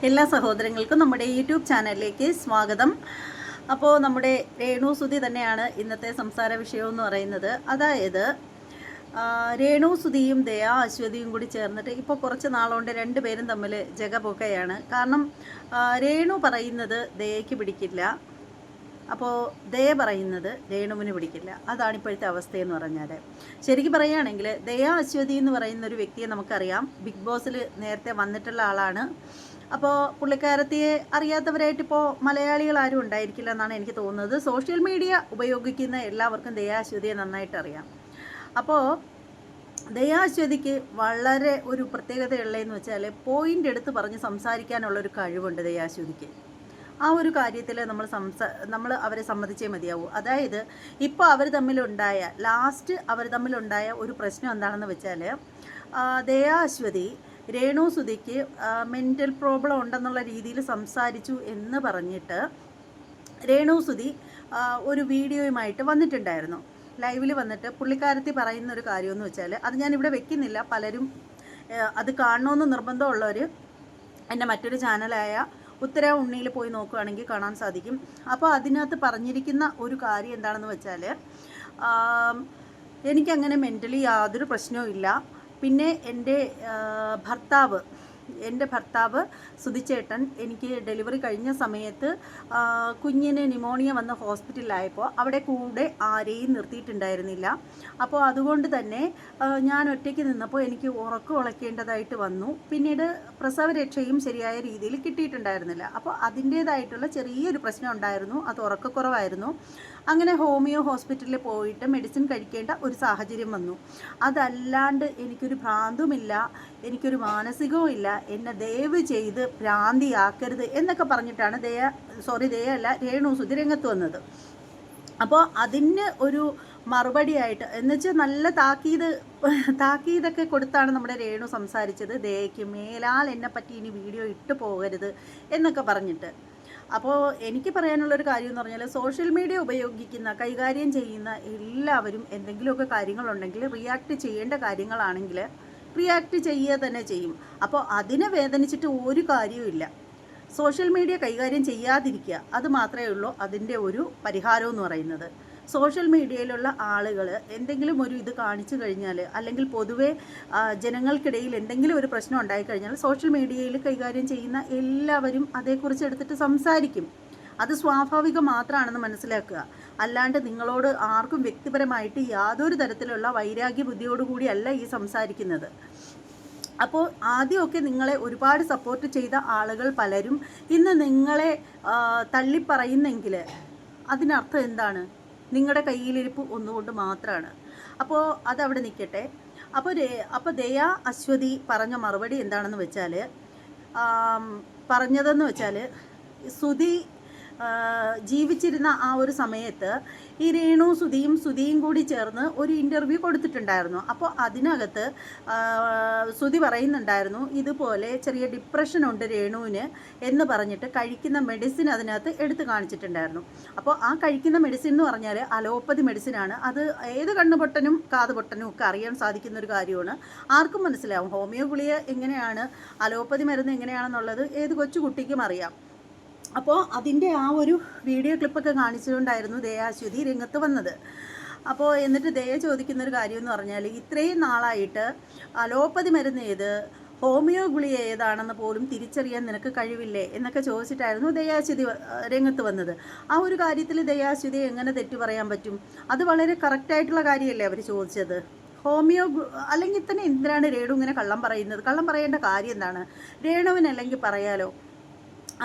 എല്ലാ സഹോദരങ്ങൾക്കും നമ്മുടെ യൂട്യൂബ് ചാനലിലേക്ക് സ്വാഗതം. അപ്പോൾ നമ്മുടെ രേണു സുധി തന്നെയാണ് ഇന്നത്തെ സംസാര വിഷയം എന്ന് പറയുന്നത്. അതായത് രേണു സുധിയും ദയാ അശ്വതിയും കൂടി ചേർന്നിട്ട് ഇപ്പോൾ കുറച്ച് നാളുകൊണ്ട് രണ്ടുപേരും തമ്മിൽ ജഗപൊക്കയാണ്. കാരണം രേണു പറയുന്നത് ദയയ്ക്ക് പിടിക്കില്ല, അപ്പോൾ ദയ പറയുന്നത് രേണുവിന് പിടിക്കില്ല. അതാണ് ഇപ്പോഴത്തെ അവസ്ഥയെന്ന് പറഞ്ഞാൽ. ശരിക്കും പറയുകയാണെങ്കിൽ ദയാ അശ്വതി എന്ന് പറയുന്ന ഒരു വ്യക്തിയെ നമുക്കറിയാം, ബിഗ് ബോസിൽ നേരത്തെ വന്നിട്ടുള്ള ആളാണ്. അപ്പോൾ പുള്ളിക്കാരത്തിയെ അറിയാത്തവരായിട്ടിപ്പോൾ മലയാളികൾ ആരും ഉണ്ടായിരിക്കില്ല എന്നാണ് എനിക്ക് തോന്നുന്നത്. സോഷ്യൽ മീഡിയ ഉപയോഗിക്കുന്ന എല്ലാവർക്കും ദയാ അശ്വതിയെ നന്നായിട്ട് അറിയാം. അപ്പോൾ ദയാ അശ്വതിക്ക് വളരെ ഒരു പ്രത്യേകതയുള്ളതെന്ന് വെച്ചാൽ പോയിൻ്റ് എടുത്ത് പറഞ്ഞ് സംസാരിക്കാനുള്ളൊരു കഴിവുണ്ട് ദയാ അശ്വതിക്ക്. ആ ഒരു കാര്യത്തിൽ നമ്മൾ അവരെ സമ്മതിച്ചേ മതിയാവൂ. അതായത് ഇപ്പോൾ അവർ തമ്മിലുണ്ടായ ഒരു പ്രശ്നം എന്താണെന്ന് വെച്ചാൽ, ദയാ അശ്വതി രേണു സുധിക്ക് മെൻ്റൽ പ്രോബ്ലം ഉണ്ടെന്നുള്ള രീതിയിൽ സംസാരിച്ചു എന്ന് പറഞ്ഞിട്ട് രേണു സുധി ഒരു വീഡിയോയുമായിട്ട് വന്നിട്ടുണ്ടായിരുന്നു. ലൈവിൽ വന്നിട്ട് പുള്ളിക്കാരത്തി പറയുന്നൊരു കാര്യമെന്ന് വെച്ചാൽ, അത് ഞാനിവിടെ വെക്കുന്നില്ല, പലരും അത് കാണണമെന്ന് നിർബന്ധമുള്ളവർ എൻ്റെ മറ്റൊരു ചാനലായ ഉത്തര ഉണ്ണിയിൽ പോയി നോക്കുകയാണെങ്കിൽ കാണാൻ സാധിക്കും. അപ്പോൾ അതിനകത്ത് പറഞ്ഞിരിക്കുന്ന ഒരു കാര്യം എന്താണെന്ന് വെച്ചാൽ, എനിക്കങ്ങനെ മെൻ്റലി യാതൊരു പ്രശ്നവും ഇല്ല. പിന്നെ എൻ്റെ ഭർത്താവ് സുധിച്ചേട്ടൻ എനിക്ക് ഡെലിവറി കഴിഞ്ഞ സമയത്ത് കുഞ്ഞിന് ന്യൂമോണിയ വന്ന് ഹോസ്പിറ്റലിലായപ്പോൾ അവിടെ കൂടെ ആരെയും നിർത്തിയിട്ടുണ്ടായിരുന്നില്ല. അപ്പോൾ അതുകൊണ്ട് തന്നെ ഞാൻ ഒറ്റയ്ക്ക് നിന്നപ്പോൾ എനിക്ക് ഉറക്കം ഉളയ്ക്കേണ്ടതായിട്ട് വന്നു. പിന്നീട് പ്രസവരക്ഷയും ശരിയായ രീതിയിൽ കിട്ടിയിട്ടുണ്ടായിരുന്നില്ല. അപ്പോൾ അതിൻ്റേതായിട്ടുള്ള ചെറിയൊരു പ്രശ്നം ഉണ്ടായിരുന്നു, അത് ഉറക്കക്കുറവായിരുന്നു. അങ്ങനെ ഹോമിയോ ഹോസ്പിറ്റലിൽ പോയിട്ട് മെഡിസിൻ കഴിക്കേണ്ട ഒരു സാഹചര്യം വന്നു. അതല്ലാണ്ട് എനിക്കൊരു ഭ്രാന്തുമില്ല, എനിക്കൊരു മാനസികവും ഇല്ല, എന്നെ ദയവ് ചെയ്ത് ഭ്രാന്തിയാക്കരുത് എന്നൊക്കെ പറഞ്ഞിട്ടാണ് രേണു സുധി രംഗത്ത് വന്നത്. അപ്പോൾ അതിന് ഒരു മറുപടിയായിട്ട് എന്നുവെച്ചാൽ നല്ല താക്കീതൊക്കെ കൊടുത്താണ് നമ്മുടെ രേണു സംസാരിച്ചത്. ദയയ്ക്ക് മേലാൽ എന്നെപ്പറ്റി ഇനി വീഡിയോ ഇട്ട് പോകരുത് എന്നൊക്കെ പറഞ്ഞിട്ട്. അപ്പോൾ എനിക്ക് പറയാനുള്ളൊരു കാര്യം എന്ന് പറഞ്ഞാൽ, സോഷ്യൽ മീഡിയ കൈകാര്യം ചെയ്യുന്ന എല്ലാവരും എന്തെങ്കിലുമൊക്കെ കാര്യങ്ങളുണ്ടെങ്കിൽ റിയാക്ട് ചെയ്യേണ്ട കാര്യങ്ങളാണെങ്കിൽ റിയാക്ട് ചെയ്യുക തന്നെ ചെയ്യും. അപ്പോൾ അതിനെ വേദനിച്ചിട്ട് ഒരു കാര്യവുമില്ല. സോഷ്യൽ മീഡിയ കൈകാര്യം ചെയ്യാതിരിക്കുക, അത് മാത്രമേ ഉള്ളൂ അതിൻ്റെ ഒരു പരിഹാരം എന്ന് പറയുന്നത്. സോഷ്യൽ മീഡിയയിലുള്ള ആളുകൾ എന്തെങ്കിലും ഒരു ഇത് കാണിച്ചു കഴിഞ്ഞാൽ, അല്ലെങ്കിൽ പൊതുവെ ജനങ്ങൾക്കിടയിൽ എന്തെങ്കിലും ഒരു പ്രശ്നം ഉണ്ടായിക്കഴിഞ്ഞാൽ സോഷ്യൽ മീഡിയയിൽ കൈകാര്യം ചെയ്യുന്ന എല്ലാവരും അതേക്കുറിച്ച് എടുത്തിട്ട് സംസാരിക്കും. അത് സ്വാഭാവികം മാത്രമാണെന്ന് മനസ്സിലാക്കുക. അല്ലാണ്ട് നിങ്ങളോട് ആർക്കും വ്യക്തിപരമായിട്ട് യാതൊരു തരത്തിലുള്ള വൈരാഗ്യ ബുദ്ധിയോടുകൂടിയല്ല ഈ സംസാരിക്കുന്നത്. അപ്പോൾ ആദ്യമൊക്കെ നിങ്ങളെ ഒരുപാട് സപ്പോർട്ട് ചെയ്ത ആളുകൾ പലരും ഇന്ന് നിങ്ങളെ തള്ളിപ്പറയുന്നെങ്കിൽ അതിനർത്ഥം എന്താണ്? നിങ്ങളുടെ കയ്യിലിരിപ്പ് ഒന്നുകൊണ്ട് മാത്രമാണ്. അപ്പോൾ അതവിടെ നിൽക്കട്ടെ. അപ്പോൾ ദയാ അശ്വതി പറഞ്ഞ മറുപടി എന്താണെന്ന് വെച്ചാൽ, പറഞ്ഞതെന്ന് വെച്ചാൽ, സുധി ജീവിച്ചിരുന്ന ആ ഒരു സമയത്ത് ഈ രേണു സുധിയും കൂടി ചേർന്ന് ഒരു ഇൻ്റർവ്യൂ കൊടുത്തിട്ടുണ്ടായിരുന്നു. അപ്പോൾ അതിനകത്ത് സുധി പറയുന്നുണ്ടായിരുന്നു, ഇതുപോലെ ചെറിയ ഡിപ്രഷൻ ഉണ്ട് രേണുവിന് എന്ന് പറഞ്ഞിട്ട് കഴിക്കുന്ന മെഡിസിൻ അതിനകത്ത് എടുത്തു കാണിച്ചിട്ടുണ്ടായിരുന്നു. അപ്പോൾ ആ കഴിക്കുന്ന മെഡിസിൻ എന്ന് പറഞ്ഞാൽ അലോപ്പതി മെഡിസിനാണ്. അത് ഏത് കണ്ണുപൊട്ടനും കാതുപൊട്ടനും ഒക്കെ അറിയാൻ സാധിക്കുന്ന ഒരു കാര്യമാണ്, ആർക്കും മനസ്സിലാവും. ഹോമിയോ ഗുളിക എങ്ങനെയാണ്, അലോപ്പതി മരുന്ന് എങ്ങനെയാണെന്നുള്ളത് ഏത് കൊച്ചുകുട്ടിക്കും അറിയാം. അപ്പോൾ അതിൻ്റെ ആ ഒരു വീഡിയോ ക്ലിപ്പൊക്കെ കാണിച്ചുകൊണ്ടായിരുന്നു ദയാ അശ്വതി രംഗത്ത് വന്നത്. അപ്പോൾ എന്നിട്ട് ദയ ചോദിക്കുന്നൊരു കാര്യം എന്ന് പറഞ്ഞാൽ, ഇത്രയും നാളായിട്ട് അലോപ്പതി മരുന്ന് ഏത്, ഹോമിയോ ഗുളിക ഏതാണെന്ന് പോലും തിരിച്ചറിയാൻ നിനക്ക് കഴിവില്ലേ എന്നൊക്കെ ചോദിച്ചിട്ടായിരുന്നു ദയാ അശ്വതി രംഗത്ത് വന്നത്. ആ ഒരു കാര്യത്തിൽ ദയാ അശ്വതിയെ എങ്ങനെ തെറ്റു പറയാൻ പറ്റും? അത് വളരെ കറക്റ്റായിട്ടുള്ള കാര്യമല്ലേ അവർ ചോദിച്ചത്. ഹോമിയോ അല്ലെങ്കിൽ തന്നെ എന്തിനാണ് രേണു ഇങ്ങനെ കള്ളം പറയുന്നത്? കള്ളം പറയേണ്ട കാര്യം എന്താണ്? രേണുവിനല്ലെങ്കിൽ പറയാലോ,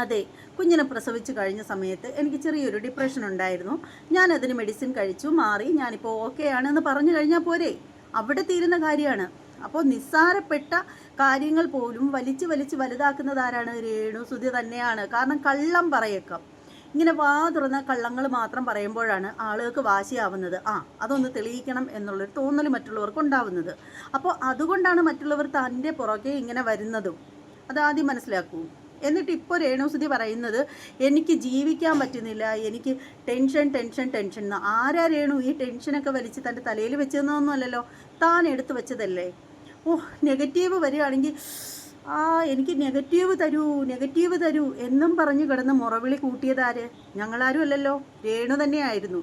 അതെ, കുഞ്ഞിനെ പ്രസവിച്ച് കഴിഞ്ഞ സമയത്ത് എനിക്ക് ചെറിയൊരു ഡിപ്രഷൻ ഉണ്ടായിരുന്നു, ഞാനതിന് മെഡിസിൻ കഴിച്ചു, മാറി, ഞാനിപ്പോൾ ഓക്കെ ആണെന്ന് പറഞ്ഞു കഴിഞ്ഞാൽ പോരെ, അവിടെ തീരുന്ന കാര്യമാണ്. അപ്പോൾ നിസ്സാരപ്പെട്ട കാര്യങ്ങൾ പോലും വലിച്ച് വലുതാക്കുന്നത് ആരാണ്? രേണു സുധി തന്നെയാണ്. കാരണം കള്ളം പറയേക്കാം, ഇങ്ങനെ തുറന്ന കള്ളങ്ങൾ മാത്രം പറയുമ്പോഴാണ് ആളുകൾക്ക് വാശിയാവുന്നത്. അതൊന്ന് തെളിയിക്കണം എന്നുള്ളൊരു തോന്നൽ മറ്റുള്ളവർക്ക് ഉണ്ടാവുന്നത്. അപ്പോൾ അതുകൊണ്ടാണ് മറ്റുള്ളവർ തൻ്റെ പുറകെ ഇങ്ങനെ വരുന്നതും. അതാദ്യം മനസ്സിലാക്കൂ. എന്നിട്ട് ഇപ്പോൾ രേണു സുധി പറയുന്നത്, എനിക്ക് ജീവിക്കാൻ പറ്റുന്നില്ല, എനിക്ക് ടെൻഷൻ. ആരാ രേണു ഈ ടെൻഷനൊക്കെ വലിച്ച് തൻ്റെ തലയിൽ വെച്ചതെന്നൊന്നുമല്ലല്ലോ, താൻ എടുത്തു വെച്ചതല്ലേ. നെഗറ്റീവ് വരികയാണെങ്കിൽ ആ എനിക്ക് നെഗറ്റീവ് തരൂ, നെഗറ്റീവ് തരൂ എന്നും പറഞ്ഞ് കിടന്ന് മുറവിളി കൂട്ടിയതാര്? ഞങ്ങളാരും അല്ലല്ലോ, രേണു തന്നെയായിരുന്നു.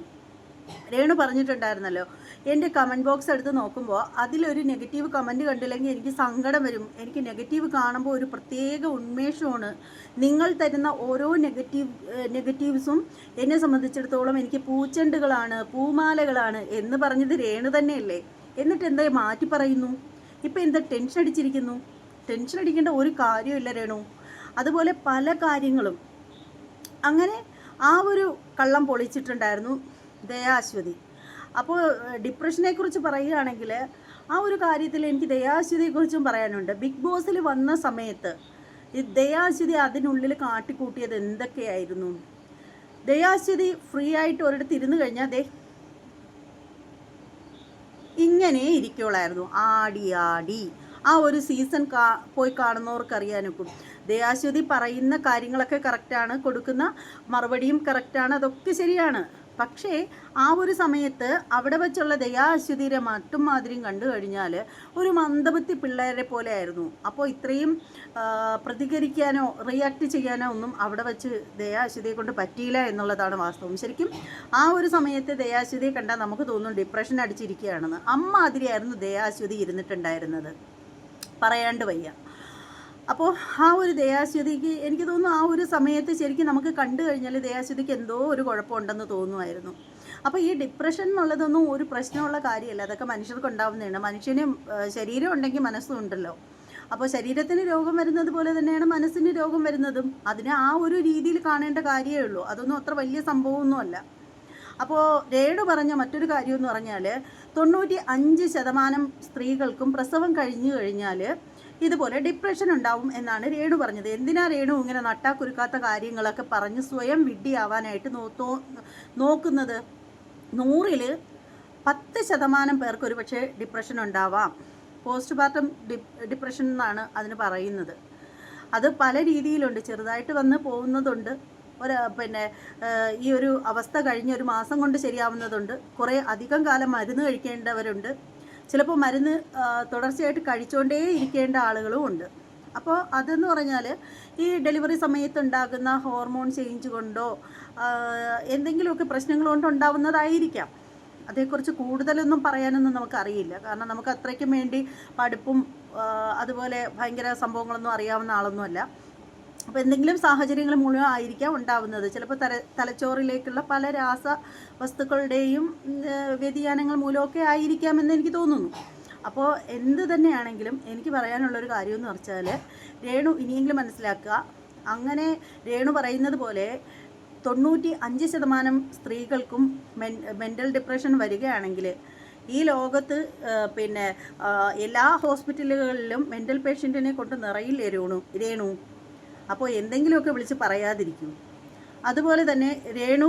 രേണു പറഞ്ഞിട്ടുണ്ടായിരുന്നല്ലോ, എൻ്റെ കമൻറ്റ് ബോക്സ് എടുത്ത് നോക്കുമ്പോൾ അതിലൊരു നെഗറ്റീവ് കമൻറ്റ് കണ്ടില്ലെങ്കിൽ എനിക്ക് സങ്കടം വരും. എനിക്ക് നെഗറ്റീവ് കാണുമ്പോൾ ഒരു പ്രത്യേക ഉന്മേഷമാണ്. നിങ്ങൾ തരുന്ന ഓരോ നെഗറ്റീവ്സും എന്നെ സംബന്ധിച്ചിടത്തോളം എനിക്ക് പൂച്ചെണ്ടുകളാണ്, പൂമാലകളാണ് എന്ന് പറഞ്ഞത് രേണു തന്നെയല്ലേ. എന്നിട്ട് എന്താ മാറ്റി പറയുന്നു? ഇപ്പം എന്താ ടെൻഷൻ അടിച്ചിരിക്കുന്നു? ടെൻഷൻ അടിക്കേണ്ട ഒരു കാര്യമില്ല രേണു. അതുപോലെ പല കാര്യങ്ങളും അങ്ങനെ ആ ഒരു കള്ളം പൊളിച്ചിട്ടുണ്ടായിരുന്നു ദയാശ്വതി. അപ്പോൾ ഡിപ്രഷനെക്കുറിച്ച് പറയുകയാണെങ്കിൽ ആ ഒരു കാര്യത്തിൽ എനിക്ക് ദയാശ്വതിയെക്കുറിച്ചും പറയാനുണ്ട്. ബിഗ് ബോസിൽ വന്ന സമയത്ത് ഈ ദയാശ്വതി അതിനുള്ളിൽ കാട്ടിക്കൂട്ടിയത് എന്തൊക്കെയായിരുന്നു? ദയാശ്വതി ഫ്രീ ആയിട്ട് ഒരിടത്ത് ഇരുന്ന് കഴിഞ്ഞാൽ ഇങ്ങനെ ഇരിക്കുള്ളായിരുന്നു, ആടി ആടി. ആ ഒരു സീസൺ പോയി കാണുന്നവർക്ക് അറിയാനൊക്കും. ദയാശ്വതി പറയുന്ന കാര്യങ്ങളൊക്കെ കറക്റ്റാണ്, കൊടുക്കുന്ന മറുപടിയും കറക്റ്റാണ്, അതൊക്കെ ശരിയാണ്. പക്ഷേ ആ ഒരു സമയത്ത് അവിടെ വെച്ചുള്ള ദയാശ്വതിയുടെ മറ്റും മാതിരിയും കണ്ടു കഴിഞ്ഞാൽ ഒരു മന്ദബുദ്ധി പിള്ളേരെ പോലെ ആയിരുന്നു. അപ്പോൾ ഇത്രയും പ്രതികരിക്കാനോ റിയാക്ട് ചെയ്യാനോ ഒന്നും അവിടെ വെച്ച് ദയാശ്വതിയെ കൊണ്ട് പറ്റിയില്ല എന്നുള്ളതാണ് വാസ്തവം. ശരിക്കും ആ ഒരു സമയത്ത് ദയാശ്വതിയെ കണ്ടാൽ നമുക്ക് തോന്നും ഡിപ്രഷൻ അടിച്ചിരിക്കുകയാണെന്ന്. അമ്മാതിരിയായിരുന്നു ദയാശ്വതി ഇരുന്നിട്ടുണ്ടായിരുന്നത്, പറയാണ്ട് വയ്യ. അപ്പോൾ ആ ഒരു ദയാശ്വതിക്ക് എനിക്ക് തോന്നുന്നു ആ ഒരു സമയത്ത് ശരിക്കും നമുക്ക് കണ്ടു കഴിഞ്ഞാൽ ദയാശ്വതിക്ക് എന്തോ ഒരു കുഴപ്പമുണ്ടെന്ന് തോന്നുമായിരുന്നു. അപ്പോൾ ഈ ഡിപ്രഷൻ എന്നുള്ളതൊന്നും ഒരു പ്രശ്നമുള്ള കാര്യമല്ല, അതൊക്കെ മനുഷ്യർക്ക് ഉണ്ടാവുന്നതാണ്. മനുഷ്യന് ശരീരം ഉണ്ടെങ്കിൽ മനസ്സും ഉണ്ടല്ലോ. അപ്പോൾ ശരീരത്തിന് രോഗം വരുന്നത് പോലെ തന്നെയാണ് മനസ്സിന് രോഗം വരുന്നതും. അതിനെ ആ ഒരു രീതിയിൽ കാണേണ്ട കാര്യമേ ഉള്ളൂ, അതൊന്നും അത്ര വലിയ സംഭവമൊന്നുമല്ല. അപ്പോൾ രേണു പറഞ്ഞ മറ്റൊരു കാര്യമെന്ന് പറഞ്ഞാൽ 95% സ്ത്രീകൾക്കും പ്രസവം കഴിഞ്ഞു കഴിഞ്ഞാൽ ഇതുപോലെ ഡിപ്രഷൻ ഉണ്ടാവും എന്നാണ് രേണു പറഞ്ഞത്. എന്തിനാ രേണു ഇങ്ങനെ നട്ടാക്കുരുക്കാത്ത കാര്യങ്ങളൊക്കെ പറഞ്ഞ് സ്വയം വിഡ്ഢിയാവാനായിട്ട് നോക്കുന്നത്? 100-ൽ 10% പേർക്ക് ഒരു പക്ഷേ ഡിപ്രഷൻ ഉണ്ടാവാം. പോസ്റ്റ് പാർട്ടം ഡിപ്രഷൻ എന്നാണ് അതിന് പറയുന്നത്. അത് പല രീതിയിലുണ്ട്, ചെറുതായിട്ട് വന്ന് പോകുന്നതുണ്ട്, ഈ ഒരു അവസ്ഥ കഴിഞ്ഞ് ഒരു മാസം കൊണ്ട് ശരിയാവുന്നതുണ്ട്, കുറേ അധികം കാലം മരുന്ന് കഴിക്കേണ്ടവരുണ്ട്, ചിലപ്പോൾ മരുന്ന് തുടർച്ചയായിട്ട് കഴിച്ചുകൊണ്ടേ ഇരിക്കേണ്ട ആളുകളും ഉണ്ട്. അപ്പോൾ അതെന്ന് പറഞ്ഞാൽ ഈ ഡെലിവറി സമയത്തുണ്ടാകുന്ന ഹോർമോൺ ചേഞ്ച് കൊണ്ടോ എന്തെങ്കിലുമൊക്കെ പ്രശ്നങ്ങൾ കൊണ്ട് ഉണ്ടാവുന്നതായിരിക്കാം. അതേക്കുറിച്ച് കൂടുതലൊന്നും പറയാനൊന്നും നമുക്കറിയില്ല, കാരണം നമുക്ക് അത്രയ്ക്കും വേണ്ടി പഠിപ്പും അതുപോലെ ഭയങ്കര സംഭവങ്ങളൊന്നും അറിയാവുന്ന ആളൊന്നുമല്ല. അപ്പോൾ എന്തെങ്കിലും സാഹചര്യങ്ങൾ മൂലം ആയിരിക്കാം ഉണ്ടാവുന്നത്. ചിലപ്പോൾ തലച്ചോറിലേക്കുള്ള പല രാസവസ്തുക്കളുടെയും വ്യതിയാനങ്ങൾ മൂലമൊക്കെ ആയിരിക്കാമെന്ന് എനിക്ക് തോന്നുന്നു. അപ്പോൾ എന്ത് തന്നെയാണെങ്കിലും എനിക്ക് പറയാനുള്ളൊരു കാര്യമെന്ന് വെച്ചാൽ രേണു ഇനിയെങ്കിലും മനസ്സിലാക്കുക. അങ്ങനെ രേണു പറയുന്നത് പോലെ 95% സ്ത്രീകൾക്കും മെൻ്റൽ ഡിപ്രഷൻ വരികയാണെങ്കിൽ ഈ ലോകത്ത് എല്ലാ ഹോസ്പിറ്റലുകളിലും മെൻ്റൽ പേഷ്യൻറ്റിനെ കൊണ്ട് നിറയില്ലേ രേണു. അപ്പോൾ എന്തെങ്കിലുമൊക്കെ വിളിച്ച് പറയാതിരിക്കൂ. അതുപോലെ തന്നെ രേണു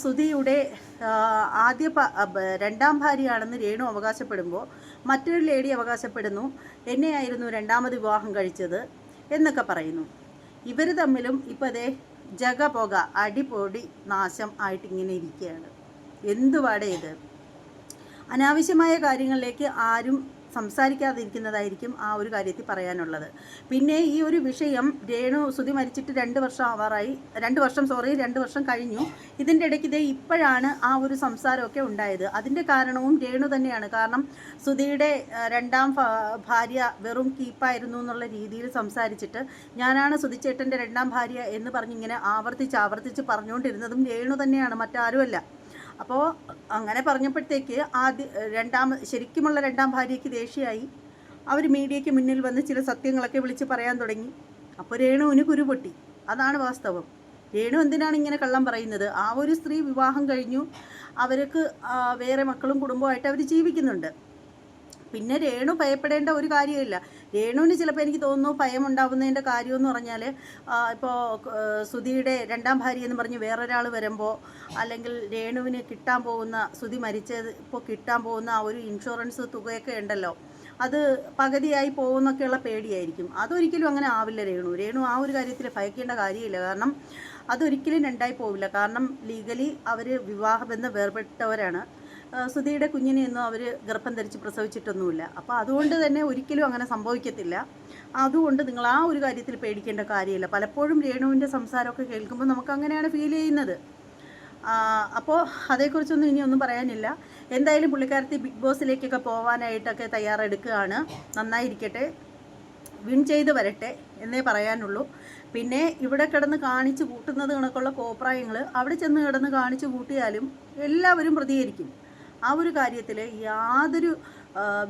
സുധിയുടെ രണ്ടാം ഭാര്യയാണെന്ന് രേണു അവകാശപ്പെടുമ്പോൾ മറ്റൊരു ലേഡി അവകാശപ്പെടുന്നു എന്നെയായിരുന്നു രണ്ടാമത് വിവാഹം കഴിച്ചത് എന്നൊക്കെ പറയുന്നു. ഇവർ തമ്മിലും ഇപ്പോൾ ജഗപൊക അടിപൊടി നാശം ആയിട്ടിങ്ങനെ ഇരിക്കുകയാണ്. എന്തുവാടേ ഇത്? അനാവശ്യമായ കാര്യങ്ങളിലേക്ക് ആരും സംസാരിക്കാതിരിക്കുന്നതായിരിക്കും ആ ഒരു കാര്യത്തിൽ പറയാനുള്ളത്. പിന്നെ ഈ ഒരു വിഷയം സുധി മരിച്ചിട്ട് 2 വർഷം കഴിഞ്ഞു. ഇതിൻ്റെ ഇടയ്ക്ക് ഇപ്പോഴാണ് ആ ഒരു സംസാരമൊക്കെ ഉണ്ടായത്. അതിൻ്റെ കാരണവും രേണു തന്നെയാണ്. കാരണം സുധിയുടെ രണ്ടാം ഭാര്യ വെറും കീപ്പായിരുന്നു എന്നുള്ള രീതിയിൽ സംസാരിച്ചിട്ട് ഞാനാണ് സുധിച്ചേട്ടൻ്റെ രണ്ടാം ഭാര്യ എന്ന് പറഞ്ഞിങ്ങനെ ആവർത്തിച്ച് പറഞ്ഞുകൊണ്ടിരുന്നതും രേണു തന്നെയാണ്, മറ്റാരുമല്ല. അപ്പോൾ അങ്ങനെ പറഞ്ഞപ്പോഴത്തേക്ക് ശരിക്കുമുള്ള രണ്ടാം ഭാര്യയ്ക്ക് ദേഷ്യമായി. അവർ മീഡിയയ്ക്ക് മുന്നിൽ വന്ന് ചില സത്യങ്ങളൊക്കെ വിളിച്ച് പറയാൻ തുടങ്ങി. അപ്പോൾ രേണുവിന് കുരുപൊട്ടി. അതാണ് വാസ്തവം. രേണു എന്തിനാണ് ഇങ്ങനെ കള്ളം പറയുന്നത്? ആ ഒരു സ്ത്രീ വിവാഹം കഴിഞ്ഞു, അവർക്ക് വേറെ മക്കളും കുടുംബമായിട്ട് അവർ ജീവിക്കുന്നുണ്ട്. പിന്നെ രേണു ഭയപ്പെടേണ്ട ഒരു കാര്യമില്ല. രേണുവിന് ചിലപ്പോൾ എനിക്ക് തോന്നുന്നു ഭയമുണ്ടാവുന്നതിൻ്റെ കാര്യമെന്ന് പറഞ്ഞാൽ ഇപ്പോൾ സുധിയുടെ രണ്ടാം ഭാര്യ എന്ന് പറഞ്ഞ് വേറൊരാൾ വരുമ്പോൾ, അല്ലെങ്കിൽ രേണുവിന് സുധി മരിച്ചത് ഇപ്പോൾ കിട്ടാൻ പോകുന്ന ആ ഒരു ഇൻഷുറൻസ് തുകയൊക്കെ ഉണ്ടല്ലോ, അത് പകുതിയായി പോകുന്നൊക്കെയുള്ള പേടിയായിരിക്കും. അതൊരിക്കലും അങ്ങനെ ആവില്ല രേണു ആ ഒരു കാര്യത്തിൽ ഭയക്കേണ്ട കാര്യമില്ല. കാരണം അതൊരിക്കലും രണ്ടായി പോവില്ല. കാരണം ലീഗലി അവർ വിവാഹബന്ധം വേർപെട്ടവരാണ്. സുധിയുടെ കുഞ്ഞിനെയൊന്നും അവർ ഗർഭം ധരിച്ച് പ്രസവിച്ചിട്ടൊന്നുമില്ല. അപ്പോൾ അതുകൊണ്ട് തന്നെ ഒരിക്കലും അങ്ങനെ സംഭവിക്കത്തില്ല. അതുകൊണ്ട് നിങ്ങൾ ആ ഒരു കാര്യത്തിൽ പേടിക്കേണ്ട കാര്യമില്ല. പലപ്പോഴും രേണുവിൻ്റെ സംസാരമൊക്കെ കേൾക്കുമ്പോൾ നമുക്ക് അങ്ങനെയാണ് ഫീൽ ചെയ്യുന്നത്. അപ്പോൾ അതേക്കുറിച്ചൊന്നും ഇനിയൊന്നും പറയാനില്ല. എന്തായാലും പുള്ളിക്കാരത്തി ബിഗ് ബോസിലേക്കൊക്കെ പോകാനായിട്ടൊക്കെ തയ്യാറെടുക്കുകയാണ്. നന്നായിരിക്കട്ടെ, വിൻ ചെയ്ത് വരട്ടെ എന്നേ പറയാനുള്ളൂ. പിന്നെ ഇവിടെ കിടന്ന് കാണിച്ച് കൂട്ടുന്നത് കണക്കുള്ള കോപ്രായങ്ങൾ അവിടെ ചെന്ന് കിടന്ന് കാണിച്ച് കൂട്ടിയാലും എല്ലാവരും പ്രതികരിക്കും. ആ ഒരു കാര്യത്തിൽ യാതൊരു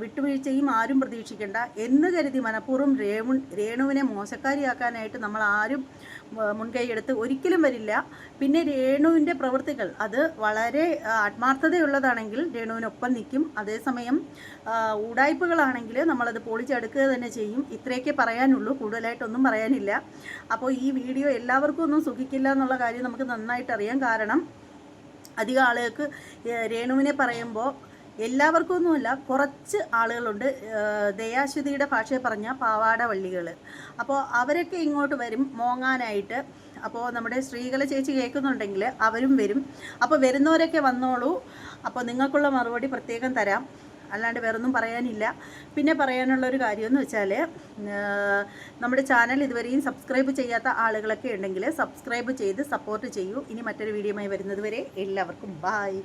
വിട്ടുവീഴ്ചയും ആരും പ്രതീക്ഷിക്കേണ്ട എന്ന് കരുതി മനഃപൂർവ്വം രേണുവിനെ മോശക്കാരിയാക്കാനായിട്ട് നമ്മൾ ആരും മുൻകൈയെടുത്ത് ഒരിക്കലും വരില്ല. പിന്നെ രേണുവിൻ്റെ പ്രവൃത്തികൾ അത് വളരെ ആത്മാർത്ഥതയുള്ളതാണെങ്കിൽ രേണുവിനൊപ്പം നിൽക്കും. അതേസമയം ഉടായ്പകളാണെങ്കിൽ നമ്മളത് പൊളിച്ചെടുക്കുക തന്നെ ചെയ്യും. ഇത്രയൊക്കെ പറയാനുള്ളൂ, കൂടുതലായിട്ടൊന്നും പറയാനില്ല. അപ്പോൾ ഈ വീഡിയോ എല്ലാവർക്കും ഒന്നും സുഖിക്കില്ല എന്നുള്ള കാര്യം നമുക്ക് നന്നായിട്ടറിയാം. കാരണം അധികം ആളുകൾക്ക് രേണുവിനെ പറയുമ്പോൾ എല്ലാവർക്കും ഒന്നുമല്ല, കുറച്ച് ആളുകളുണ്ട് ദയാശ്വതിയുടെ ഭാഷയിൽ പറഞ്ഞ പാവാട വള്ളികൾ. അപ്പോൾ അവരൊക്കെ ഇങ്ങോട്ട് വരും മോങ്ങാനായിട്ട്. അപ്പോൾ നമ്മുടെ ശ്രീകല ചേച്ചി കേൾക്കുന്നുണ്ടെങ്കിൽ അവരും വരും. അപ്പോൾ വരുന്നവരൊക്കെ വന്നോളൂ. അപ്പോൾ നിങ്ങൾക്കുള്ള മറുപടി പ്രത്യേകം തരാം, അല്ലാണ്ട് വേറൊന്നും പറയാനില്ല. പിന്നെ പറയാനുള്ളൊരു കാര്യമെന്ന് വെച്ചാൽ നമ്മുടെ ചാനൽ ഇതുവരെയും സബ്സ്ക്രൈബ് ചെയ്യാത്ത ആളുകളൊക്കെ ഉണ്ടെങ്കിൽ സബ്സ്ക്രൈബ് ചെയ്ത് സപ്പോർട്ട് ചെയ്യൂ. ഇനി മറ്റൊരു വീഡിയോയുമായി വരുന്നത് വരെ എല്ലാവർക്കും ബായ്.